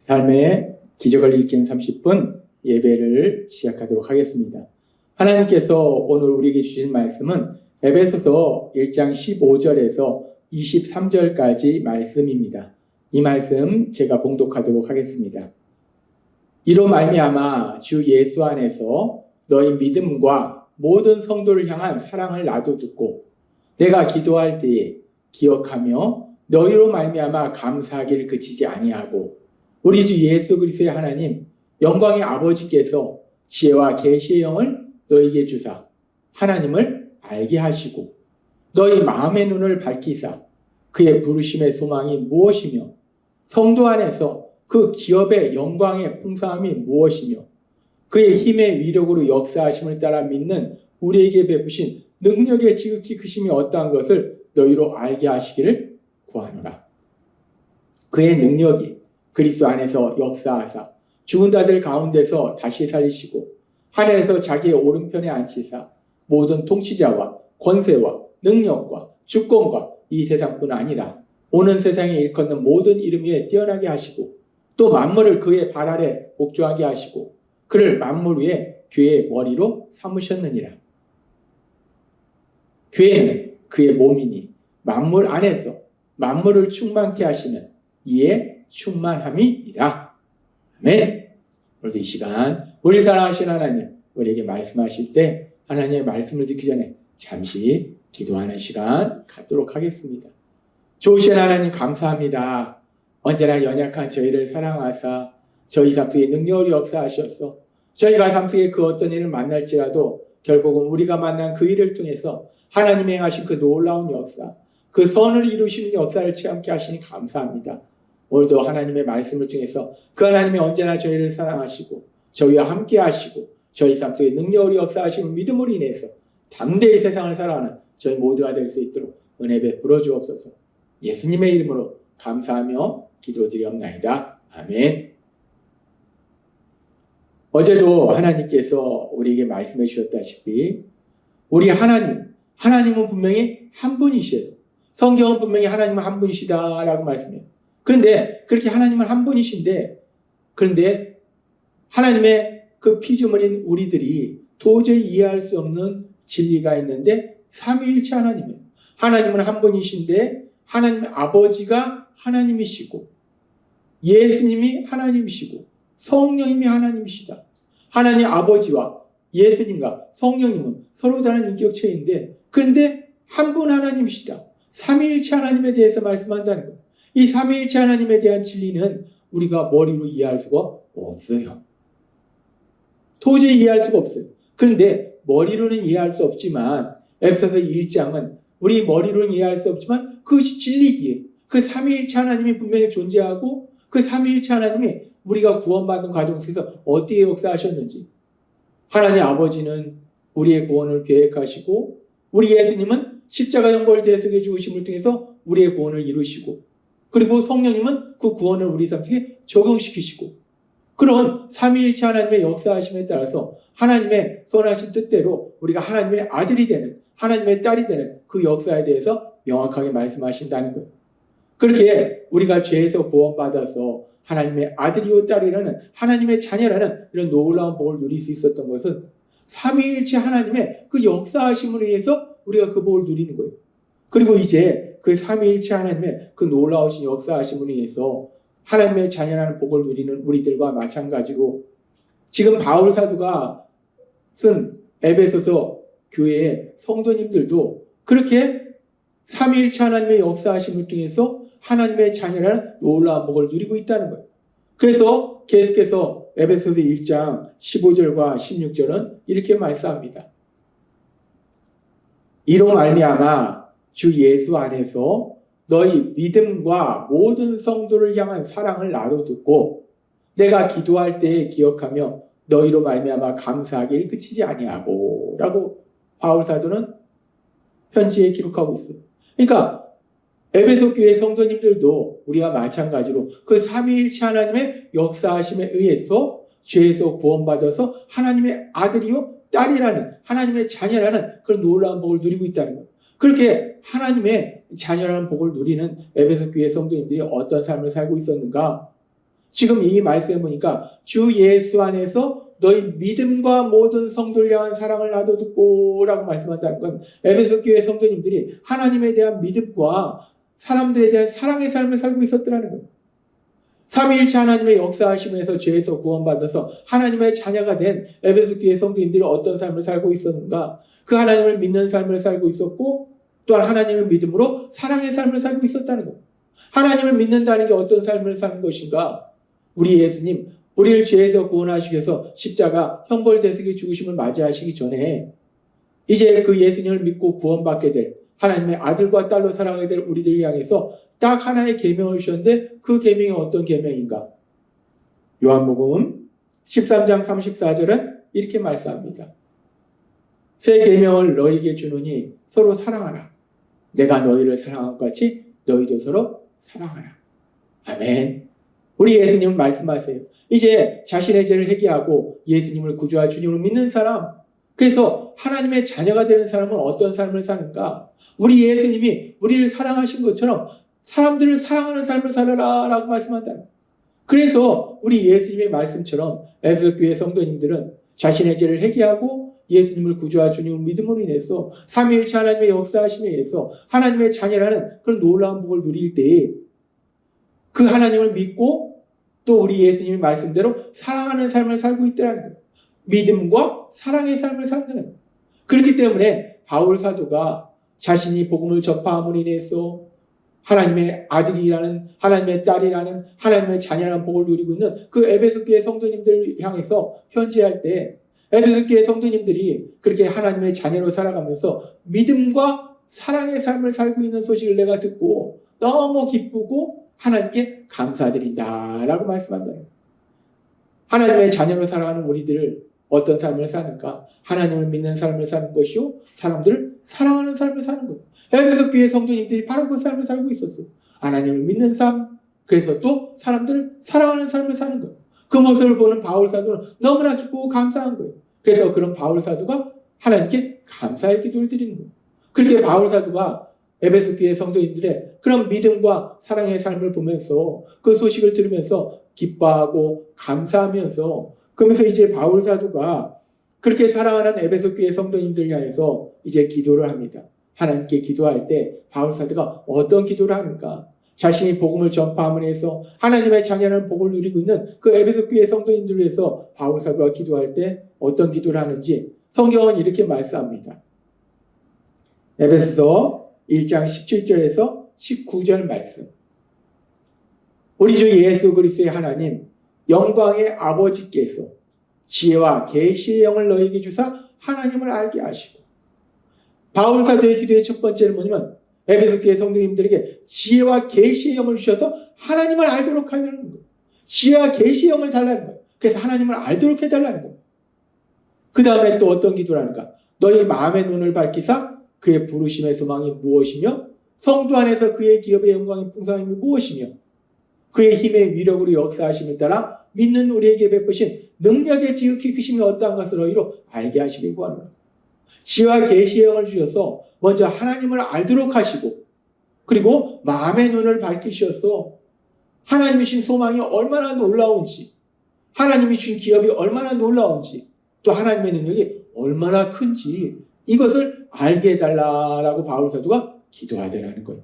삶의 기적을 읽기는 30분 예배를 시작하도록 하겠습니다. 하나님께서 오늘 우리에게 주신 말씀은 에베소서 1장 15절에서 23절까지 말씀입니다. 이 말씀 제가 봉독하도록 하겠습니다. 이로 말미암아 주 예수 안에서 너희 믿음과 모든 성도를 향한 사랑을 나도 듣고 내가 기도할 때에 기억하며 너희로 말미암아 감사하기를 그치지 아니하고 우리 주 예수 그리스도의 하나님 영광의 아버지께서 지혜와 계시의 영을 너희에게 주사 하나님을 알게 하시고 너희 마음의 눈을 밝히사 그의 부르심의 소망이 무엇이며 성도 안에서 그 기업의 영광의 풍성함이 무엇이며 그의 힘의 위력으로 역사하심을 따라 믿는 우리에게 베푸신 능력의 지극히 크심이 어떠한 것을 너희로 알게 하시기를 구하노라. 그의 능력이 그리스도 안에서 역사하사 죽은 자들 가운데서 다시 살리시고 하늘에서 자기의 오른편에 앉히사 모든 통치자와 권세와 능력과 주권과 이 세상뿐 아니라 오는 세상에 일컫는 모든 이름 위에 뛰어나게 하시고 또 만물을 그의 발 아래 복종하게 하시고 그를 만물 위에 교회의 머리로 삼으셨느니라. 교회는 그의 몸이니 만물 안에서 만물을 충만케 하시는 이의 충만함이니라. 아멘. 오늘도 이 시간 우리 사랑하신 하나님 우리에게 말씀하실 때 하나님의 말씀을 듣기 전에 잠시 기도하는 시간 갖도록 하겠습니다. 좋으신 하나님 감사합니다. 언제나 연약한 저희를 사랑하사 저희 삶 속에 능력을 역사하셔서 저희가 삶 속에 그 어떤 일을 만날지라도 결국은 우리가 만난 그 일을 통해서 하나님이 행하신 그 놀라운 역사 그 선을 이루시는 역사를 체험케 하시니 감사합니다. 오늘도 하나님의 말씀을 통해서 그 하나님이 언제나 저희를 사랑하시고 저희와 함께 하시고 저희 삶 속에 능력을 역사하시는 믿음으로 인해서 담대히 세상을 살아가는 저희 모두가 될 수 있도록 은혜 베풀어 주옵소서. 예수님의 이름으로 감사하며 기도드리옵나이다. 아멘. 어제도 하나님께서 우리에게 말씀해 주셨다시피 우리 하나님은 분명히 한 분이시에요. 성경은 분명히 하나님은 한 분이시다라고 말씀해요. 그런데 그렇게 하나님은 한 분이신데 그런데 하나님의 그 피조물인 우리들이 도저히 이해할 수 없는 진리가 있는데 삼위일체 하나님이에요. 하나님은 한 분이신데 하나님의 아버지가 하나님이시고 예수님이 하나님이시고 성령님이 하나님이시다. 하나님 아버지와 예수님과 성령님은 서로 다른 인격체인데 그런데 한 분 하나님이시다. 삼위일체 하나님에 대해서 말씀한다는 거예요. 이 삼위일체 하나님에 대한 진리는 우리가 머리로 이해할 수가 없어요. 도저히 이해할 수가 없어요. 그런데 머리로는 이해할 수 없지만 에베소서 1장은 우리 머리로는 이해할 수 없지만 그것이 진리기에 그 삼위일체 하나님이 분명히 존재하고 그 삼위일체 하나님이 우리가 구원받은 과정 속에서 어떻게 역사하셨는지 하나님 아버지는 우리의 구원을 계획하시고 우리 예수님은 십자가 형벌 대속의 죽으심을 통해서 우리의 구원을 이루시고 그리고 성령님은 그 구원을 우리 삶 속에 적용시키시고 그런 삼위일체 하나님의 역사하심에 따라서 하나님의 선하신 뜻대로 우리가 하나님의 아들이 되는 하나님의 딸이 되는 그 역사에 대해서 명확하게 말씀하신다는 거예요. 그렇게 우리가 죄에서 구원받아서 하나님의 아들이요 딸이라는 하나님의 자녀라는 이런 놀라운 복을 누릴 수 있었던 것은 삼위일체 하나님의 그 역사하심으로 인해서 우리가 그 복을 누리는 거예요. 그리고 이제 그 삼위일체 하나님의 그 놀라우신 역사하심으로 인해서 하나님의 자녀라는 복을 누리는 우리들과 마찬가지로 지금 바울 사도가 쓴 에베소서 교회의 성도님들도 그렇게 삼위일체 하나님의 역사하심을 통해서 하나님의 자녀라는 놀라운 복을 누리고 있다는 거예요. 그래서 계속해서 에베소서 1장 15절과 16절은 이렇게 말씀합니다. 이로 말미암아 주 예수 안에서 너희 믿음과 모든 성도를 향한 사랑을 나도 듣고 내가 기도할 때에 기억하며 너희로 말미암아 감사하기를 그치지 아니하고 라고 바울 사도는 편지에 기록하고 있어요. 그러니까 에베소 교회 성도님들도 우리와 마찬가지로 그 삼위일체 하나님의 역사하심에 의해서 죄에서 구원받아서 하나님의 아들이요 딸이라는 하나님의 자녀라는 그런 놀라운 복을 누리고 있다는 거예요. 그렇게 하나님의 자녀라는 복을 누리는 에베소 교회 성도님들이 어떤 삶을 살고 있었는가? 지금 이 말씀에 보니까 주 예수 안에서 너희 믿음과 모든 성도를 향한 사랑을 나도 듣고 라고 말씀한다는 건 에베소 교회 성도님들이 하나님에 대한 믿음과 사람들에 대한 사랑의 삶을 살고 있었더라는 거예요. 삼위일체 하나님의 역사하심에서 죄에서 구원받아서 하나님의 자녀가 된 에베소 교회 성도님들이 어떤 삶을 살고 있었는가? 그 하나님을 믿는 삶을 살고 있었고 또한 하나님을 믿음으로 사랑의 삶을 살고 있었다는 거예요. 하나님을 믿는다는 게 어떤 삶을 사는 것인가? 우리 예수님, 우리를 죄에서 구원하시기 위해서 십자가 형벌대속의 죽으심을 맞이하시기 전에 이제 그 예수님을 믿고 구원받게 될 하나님의 아들과 딸로 사랑하게 될 우리들을 향해서 딱 하나의 계명을 주셨는데 그 계명이 어떤 계명인가? 요한복음 13장 34절은 이렇게 말씀합니다. 새 계명을 너희에게 주노니 서로 사랑하라. 내가 너희를 사랑한 것 같이 너희도 서로 사랑하라. 아멘. 우리 예수님은 말씀하세요. 이제 자신의 죄를 회개하고 예수님을 구주와 주님으로 믿는 사람, 그래서 하나님의 자녀가 되는 사람은 어떤 삶을 사는가? 우리 예수님이 우리를 사랑하신 것처럼 사람들을 사랑하는 삶을 살아라 라고 말씀한다. 그래서 우리 예수님의 말씀처럼 에베소 교회 성도님들은 자신의 죄를 회개하고 예수님을 구주와 주님을 믿음으로 인해서 삼위일체 하나님의 역사하심에 의해서 하나님의 자녀라는 그런 놀라운 복을 누릴 때에 그 하나님을 믿고 또 우리 예수님의 말씀대로 사랑하는 삶을 살고 있다는 거예요. 믿음과 사랑의 삶을 산다는 거예요. 그렇기 때문에 바울 사도가 자신이 복음을 전파함으로 인해서 하나님의 아들이라는, 하나님의 딸이라는, 하나님의 자녀라는 복을 누리고 있는 그 에베소 교회 성도님들을 향해서 편지할 때 에베소 교회 성도님들이 그렇게 하나님의 자녀로 살아가면서 믿음과 사랑의 삶을 살고 있는 소식을 내가 듣고 너무 기쁘고 하나님께 감사드린다라고 말씀한다. 하나님의 자녀로 살아가는 우리들 어떤 삶을 사는가? 하나님을 믿는 삶을 사는 것이요, 사람들을 사랑하는 삶을 사는 것. 에베소 교회 성도님들이 바로 그 삶을 살고 있었어요. 하나님을 믿는 삶, 그래서 또 사람들을 사랑하는 삶을 사는 것. 그 모습을 보는 바울 사도는 너무나 기쁘고 감사한 거예요. 그래서 그런 바울 사도가 하나님께 감사의 기도를 드리는 거예요. 그렇게 바울 사도가 에베소 교회 성도님들의 그런 믿음과 사랑의 삶을 보면서 그 소식을 들으면서 기뻐하고 감사하면서 그러면서 이제 바울 사도가 그렇게 사랑하는 에베소 교회 성도님들 향해서 이제 기도를 합니다. 하나님께 기도할 때 바울 사도가 어떤 기도를 하는가? 자신이 복음을 전파함으로 해서 하나님의 자녀라는 복을 누리고 있는 그 에베소 교회 성도님들을 위해서 바울 사도가 기도할 때 어떤 기도를 하는지 성경은 이렇게 말씀합니다. 에베소서 1장 17절에서 19절 말씀. 우리 주 예수 그리스도의 하나님 영광의 아버지께서 지혜와 계시의 영을 너희에게 주사 하나님을 알게 하시고, 바울 사도의 기도의 첫 번째는 뭐냐면 에베소 교회 성도님들에게 지혜와 계시의 영을 주셔서 하나님을 알도록 하려는 거예요. 지혜와 계시의 영을 달라는 거예요. 그래서 하나님을 알도록 해달라는 거예요. 그 다음에 또 어떤 기도를 하는가? 너희 마음의 눈을 밝히사 그의 부르심의 소망이 무엇이며 성도 안에서 그의 기업의 영광의 풍성함이 무엇이며 그의 힘의 위력으로 역사하심을 따라 믿는 우리에게 베푸신 능력의 지극히 크심이 어떠한 것을 너희로 알게 하시길 구하노라. 지혜와 계시의 영을 주셔서 먼저 하나님을 알도록 하시고, 그리고 마음의 눈을 밝히셔서 하나님이신 소망이 얼마나 놀라운지, 하나님이 주신 기업이 얼마나 놀라운지, 또 하나님의 능력이 얼마나 큰지 이것을 알게 해달라라고 바울 사도가 기도하더라는 거예요.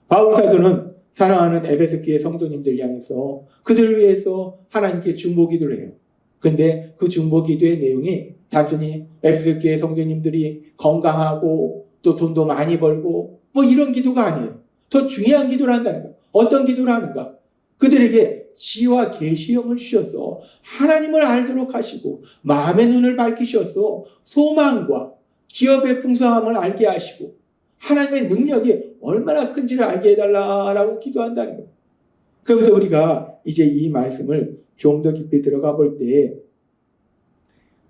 바울 사도는 사랑하는 에베소 교회 성도님들 향해서 그들을 위해서 하나님께 중보기도를 해요. 그런데 그 중보기도의 내용이 단순히 에베소 교회 성도님들이 건강하고 또 돈도 많이 벌고 뭐 이런 기도가 아니에요. 더 중요한 기도를 한다는 거예요. 어떤 기도를 하는가? 그들에게 지혜와 계시의 영을 주셔서 하나님을 알도록 하시고 마음의 눈을 밝히셔서 소망과 기업의 풍성함을 알게 하시고 하나님의 능력이 얼마나 큰지를 알게 해달라라고 기도한다는 거예요. 그러면서 우리가 이제 이 말씀을 좀 더 깊이 들어가 볼 때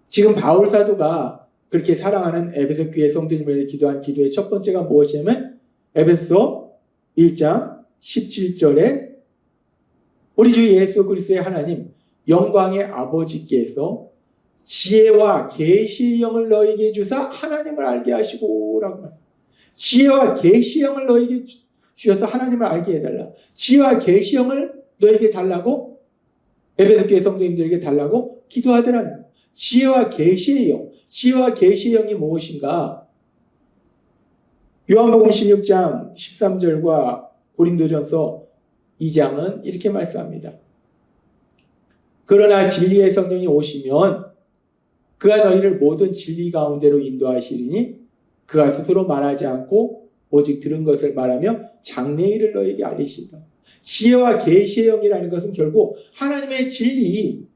지금 바울 사도가 그렇게 사랑하는 에베소 교회 성도님을 기도한 기도의 첫 번째가 무엇이냐면 에베소 1장 17절에 우리 주 예수 그리스도의 하나님 영광의 아버지께서 지혜와 계시의 영을 너희에게 주사 하나님을 알게 하시고 라고 말합니다. 지혜와 계시의 영을 너희에게 주셔서 하나님을 알게 해달라. 지혜와 계시의 영을 너희에게 달라고 에베소 교회 성도님들에게 달라고 기도하더라는 거예요. 지혜와 계시의 영. 지혜와 계시의 영이 무엇인가? 요한복음 16장 13절과 고린도전서 2장은 이렇게 말씀합니다. 그러나 진리의 성령이 오시면 그가 너희를 모든 진리 가운데로 인도하시리니 그가 스스로 말하지 않고 오직 들은 것을 말하며 장래일을 너희에게 알리시리라. 지혜와 계시의 영이라는 것은 결국 하나님의 진리를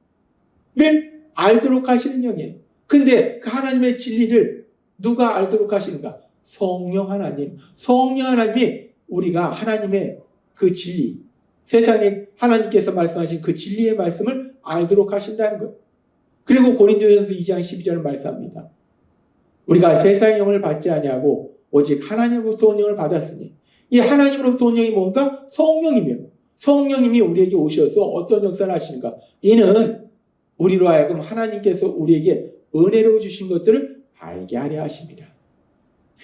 알도록 하시는 영이에요. 근데 그 하나님의 진리를 누가 알도록 하시는가? 성령 하나님. 성령 하나님이 우리가 하나님의 그 진리, 세상에 하나님께서 말씀하신 그 진리의 말씀을 알도록 하신다는 거예요. 그리고 고린도전서 2장 12절을 말씀합니다. 우리가 세상의 영을 받지 아니하고 오직 하나님으로부터 온 영을 받았으니 이 하나님으로부터 온 영이 뭔가? 성령이며 성령님이 우리에게 오셔서 어떤 역사를 하시는가? 이는 우리로 하여금 하나님께서 우리에게 은혜로 주신 것들을 알게 하려 하십니다.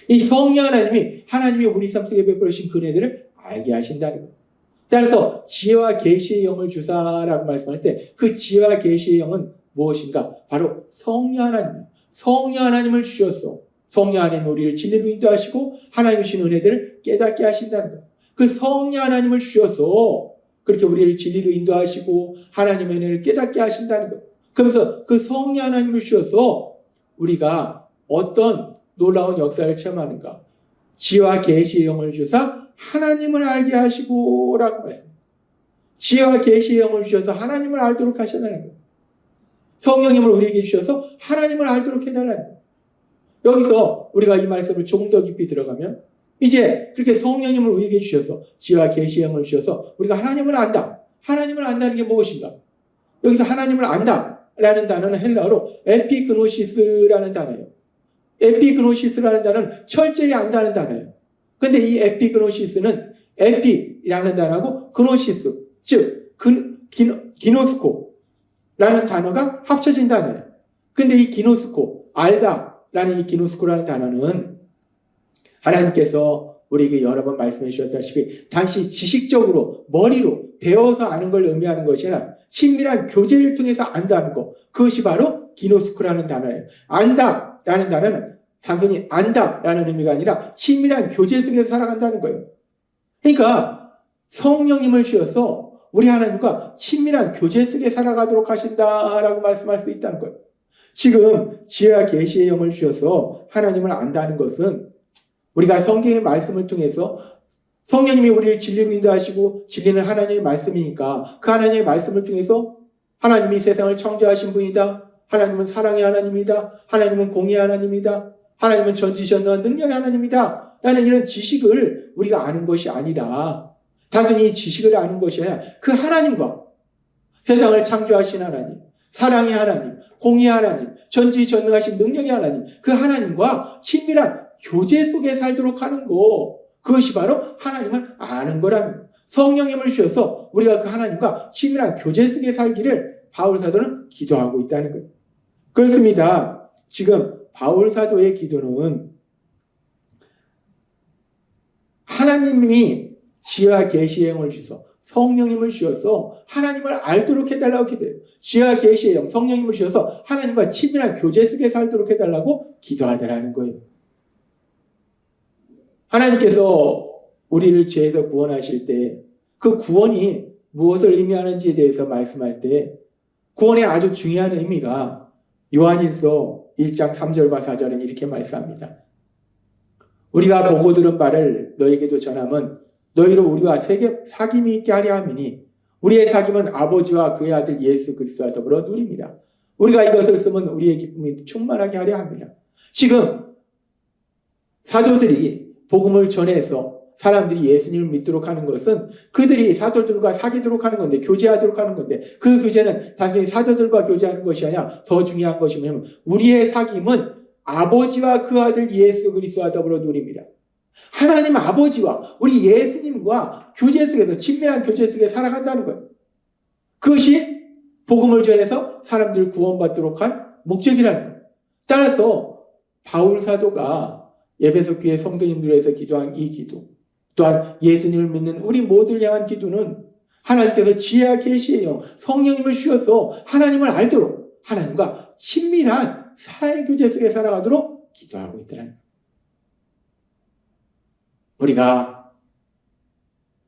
이 성령 하나님이 하나님이 우리 삶 속에 베풀으신 그 은혜들을 알게 하신다는 거예요. 따라서 지혜와 계시의 영을 주사라고 말씀할 때 그 지혜와 계시의 영은 무엇인가? 바로 성령 하나님. 성령 하나님을 주셨어. 성령 하나님 우리를 진리로 인도하시고 하나님 주신 은혜들을 깨닫게 하신다는 거예요. 그 성령 하나님을 주셔서 그렇게 우리를 진리로 인도하시고 하나님의 은혜를 깨닫게 하신다는 거예요. 그래서 그 성령 하나님을 주셔서 우리가 어떤 놀라운 역사를 체험하는가? 지혜와 계시의 영을 주사 하나님을 알게 하시고 라고 말씀합니다. 지혜와 계시의 영을 주셔서 하나님을 알도록 하시다는 거예요. 성령님을 우리에게 주셔서 하나님을 알도록 해달라는 거예요. 여기서 우리가 이 말씀을 조금 더 깊이 들어가면 이제 그렇게 성령님을 우리에게 주셔서 지혜와 계시의 영을 주셔서 우리가 하나님을 안다. 하나님을 안다는 게 무엇인가? 여기서 하나님을 안다라는 단어는 헬라어로 에피그노시스라는 단어예요. 에피그노시스라는 단어는 철저히 안다는 단어예요. 근데 이 에피그노시스는 에피라는 단어하고 그노시스, 즉 기노스코라는 단어가 합쳐진 단어예요. 근데 이 기노스코, 알다라는 이 기노스코라는 단어는 하나님께서 우리에게 여러 번 말씀해 주셨다시피 단지 지식적으로 머리로 배워서 아는 걸 의미하는 것이 아니라 친밀한 교제를 통해서 안다는 것, 그것이 바로 기노스코라는 단어예요. 안다라는 단어는 단순히 안다라는 의미가 아니라 친밀한 교제 속에서 살아간다는 거예요. 그러니까 성령님을 주셔서 우리 하나님과 친밀한 교제 속에 살아가도록 하신다라고 말씀할 수 있다는 거예요. 지금 지혜와 계시의 영을 주셔서 하나님을 안다는 것은 우리가 성경의 말씀을 통해서 성령님이 우리를 진리로 인도하시고 진리는 하나님의 말씀이니까 그 하나님의 말씀을 통해서 하나님이 세상을 창조하신 분이다. 하나님은 사랑의 하나님이다. 하나님은 공의의 하나님이다. 하나님은 전지전능한 능력의 하나님이다. 라는 이런 지식을 우리가 아는 것이 아니라 단순히 지식을 아는 것이 아니라 그 하나님과 세상을 창조하신 하나님, 사랑의 하나님, 공의의 하나님, 전지전능하신 능력의 하나님, 그 하나님과 친밀한 교제 속에 살도록 하는 거, 그것이 바로 하나님을 아는 거라는 거예요. 성령님을 주셔서 우리가 그 하나님과 친밀한 교제 속에 살기를 바울 사도는 기도하고 있다는 거예요. 그렇습니다. 지금 바울 사도의 기도는 하나님이 지혜와 계시의 영을 주셔서 성령님을 주셔서 하나님을 알도록 해달라고 기도해요. 지혜와 계시의 영, 성령님을 주셔서 하나님과 친밀한 교제 속에 살도록 해달라고 기도하더라는 거예요. 하나님께서 우리를 죄에서 구원하실 때 그 구원이 무엇을 의미하는지에 대해서 말씀할 때 구원의 아주 중요한 의미가 요한일서 1장 3절과 4절은 이렇게 말씀합니다. 우리가 보고 들은 바를 너에게도 전함은 너희로 우리와 사귐이 있게 하려 함이니 우리의 사귐은 아버지와 그의 아들 예수 그리스도와 더불어 누립니다. 우리가 이것을 쓰면 우리의 기쁨이 충만하게 하려 합니다. 지금 사도들이 복음을 전해서 사람들이 예수님을 믿도록 하는 것은 그들이 사도들과 사귀도록 하는 건데, 교제하도록 하는 건데, 그 교제는 단순히 사도들과 교제하는 것이 아니라 더 중요한 것이 뭐냐면 우리의 사귐은 아버지와 그 아들 예수 그리스도와 더불어 누립니다. 하나님 아버지와 우리 예수님과 교제 속에서, 친밀한 교제 속에 살아간다는 거예요. 그것이 복음을 전해서 사람들을 구원받도록 한 목적이라는 거예요. 따라서 바울 사도가 에베소 교회 성도님들을 위해서 기도한 이 기도, 또한 예수님을 믿는 우리 모두를 향한 기도는 하나님께서 지혜와 계시의 영, 성령님을 주셔서 하나님을 알도록 하나님과 친밀한 사랑의 교제 속에 살아가도록 기도하고 있더라는 거예요. 우리가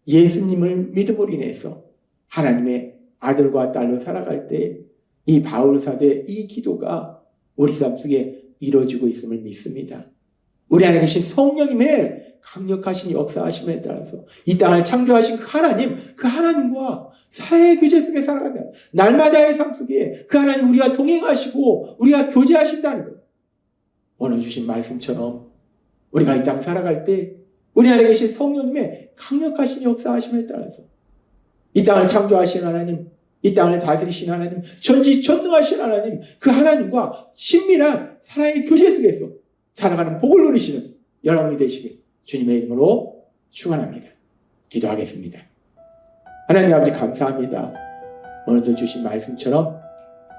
예수님을 믿음으로 인해서 하나님의 아들과 딸로 살아갈 때 이 바울 사도의 이 기도가 우리 삶 속에 이루어지고 있음을 믿습니다. 우리 안에 계신 성령님의 강력하신 역사하심에 따라서 이 땅을 창조하신 그 하나님과 사회의 교제 속에 살아간다. 날마다의 삶 속에 그 하나님 우리가 동행하시고 우리가 교제하신다는 것. 오늘 주신 말씀처럼 우리가 이 땅 살아갈 때 우리 안에 계신 성령님의 강력하신 역사하심에 따라서 이 땅을 창조하신 하나님, 이 땅을 다스리신 하나님, 전지전능하신 하나님, 그 하나님과 친밀한 사랑의 교제 속에서 살아가는 복을 누리시는 여러분이 되시길 주님의 이름으로 축원합니다. 기도하겠습니다. 하나님 아버지 감사합니다. 오늘도 주신 말씀처럼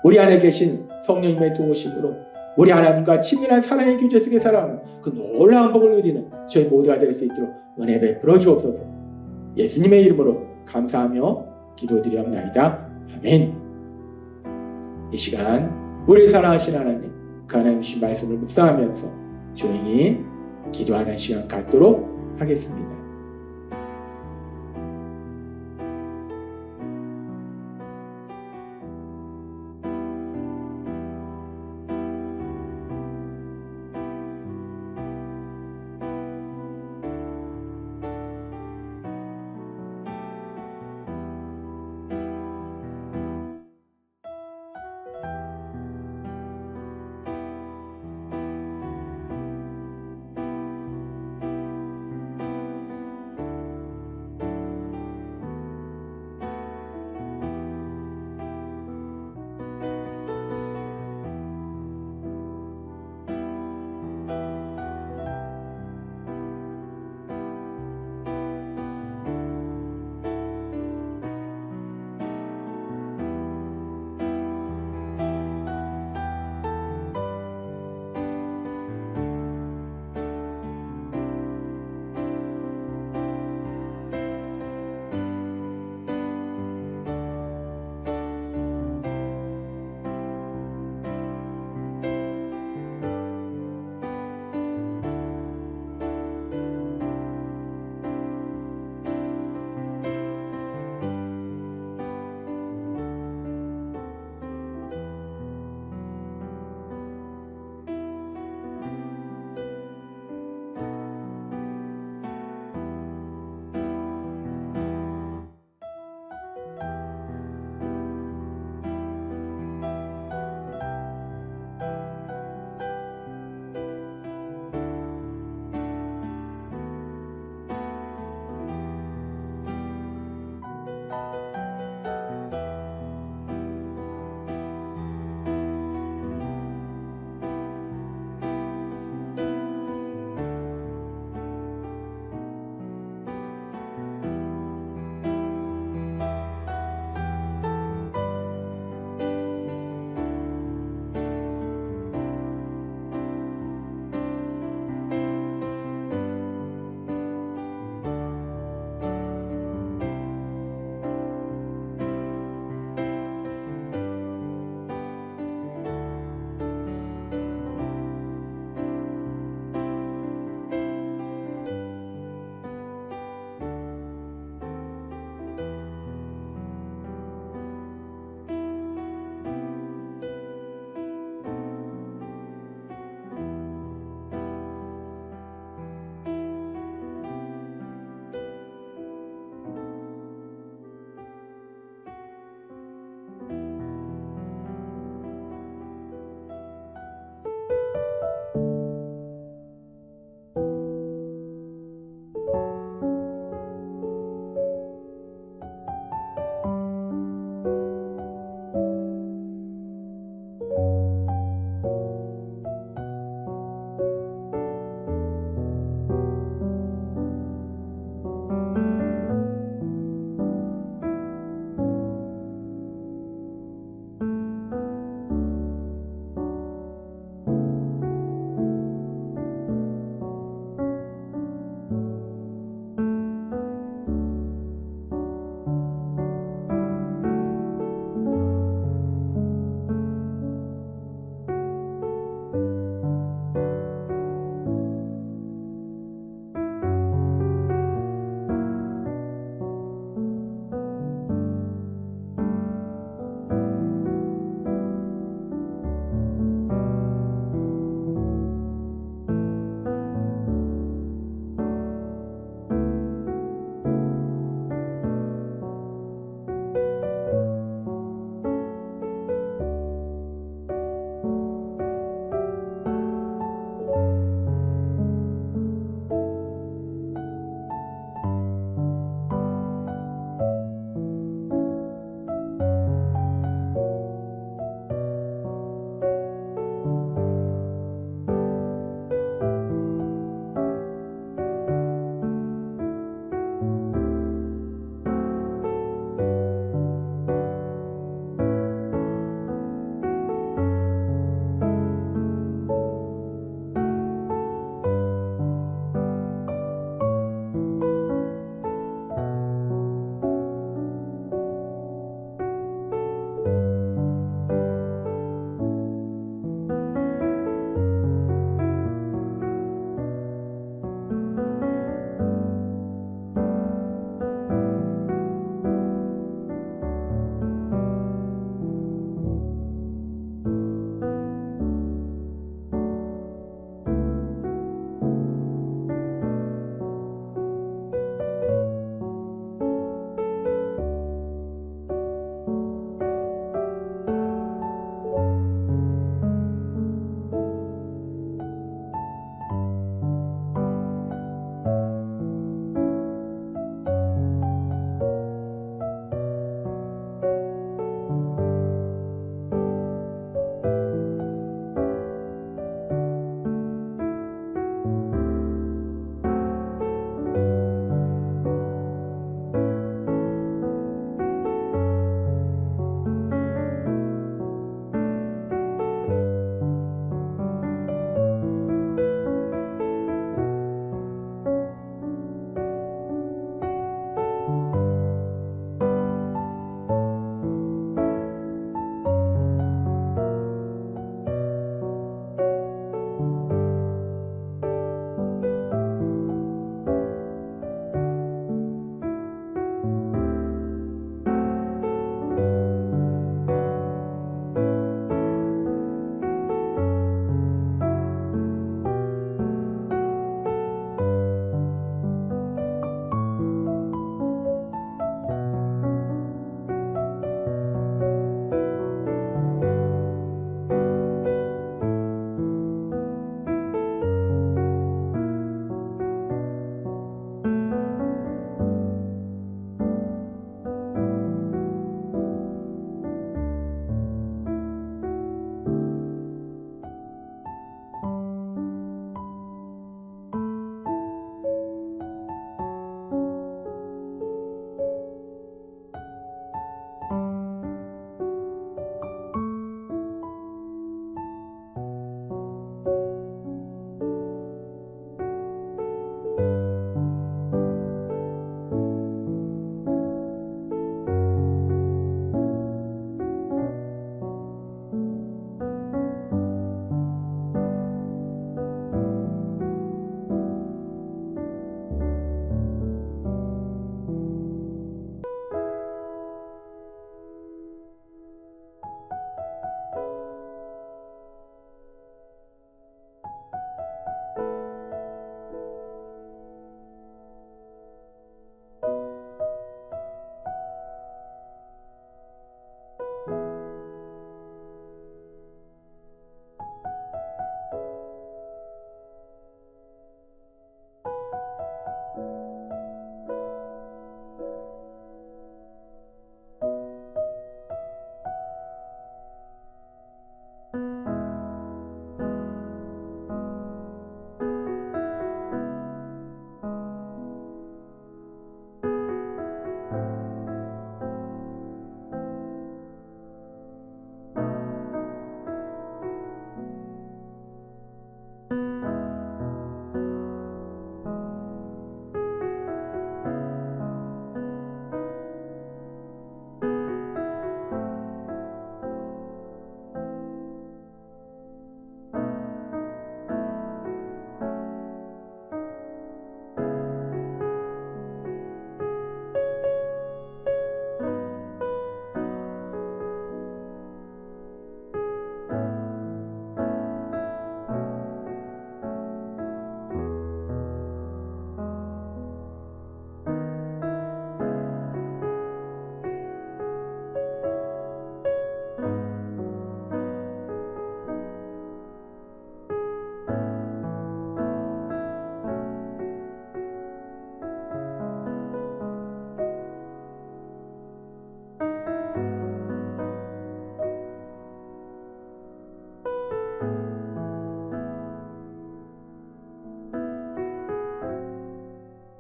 우리 안에 계신 성령님의 도우심으로 우리 하나님과 친밀한 사랑의 교제 속에 살아가는 그 놀라운 복을 누리는 저희 모두가 될 수 있도록 은혜 베풀어 주옵소서. 예수님의 이름으로 감사하며 기도드리옵나이다. 아멘. 이 시간 우리 사랑하신 하나님, 그 하나님 주신 말씀을 묵상하면서 조용히 기도하는 시간 갖도록 하겠습니다.